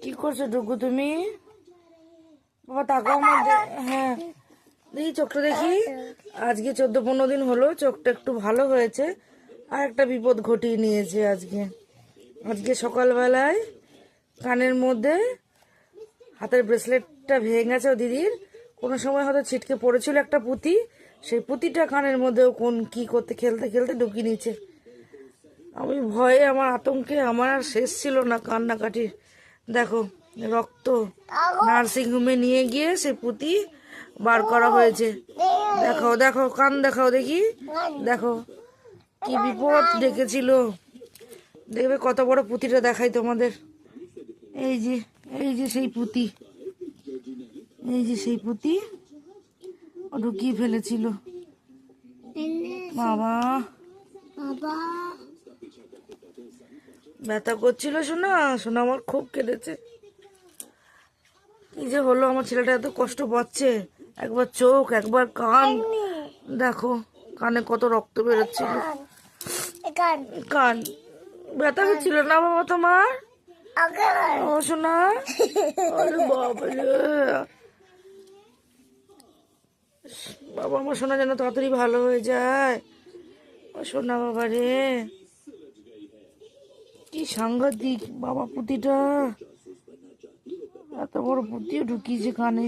কি করছো টুকু তুমি? বাবা তাকাও মধ্যে। হ্যাঁ দেখি চোখটা দেখি। আজকে 14-15 দিন হলো চোখটা একটু ভালো হয়েছে। আর একটা বিপদ ঘটিয়ে নিয়েছে আজকে সকালবেলায় কানের মধ্যে হাতের ব্রেসলেটটা ভেঙে গেছে ও দিদির। কোনো সময় হয়তো ছিটকে পড়েছিল একটা পুঁতি, সেই পুঁতিটা কানের মধ্যেও কোন কি করতে খেলতে খেলতে ঢুকিয়ে নিচ্ছে। আমি ভয়ে, আমার আতঙ্কে আমার আর শেষ ছিল না কান্নাকাটির। দেখো রক্ত, নার্সিং হোমে নিয়ে গিয়ে সে পুঁতি বার করা হয়েছে। দেখো দেখো কান দেখাও দেখি, দেখো কি বিপদ ডেকেছিল। দেখবে কত বড় পুঁতিটা দেখাই তোমাদের। এই যে এই যে সেই পুঁতি, এই যে সেই পুঁতি ও ঢুকিয়ে ফেলেছিল। বাবা ব্যথা করছিল শোনা, শোনা আমার খুব কেঁদেছে। কি যে হলো, আমার ছেলেটা এত কষ্ট পাচ্ছে। একবার চোখ একবার কান, দেখো কানে কত রক্ত বেরোচ্ছিল। কান ব্যথা হচ্ছিল না বাবা তোমার? ও শোনা, আরে বাবারে, বাবা আমার শোনা যেন তাড়াতাড়ি ভালো হয়ে যায়। ও শোনা বাবা রে, কি সাংঘাতিক বাবা পুঁতিটা, এত বড় পুঁতিও ঢুকিয়েছে কানে।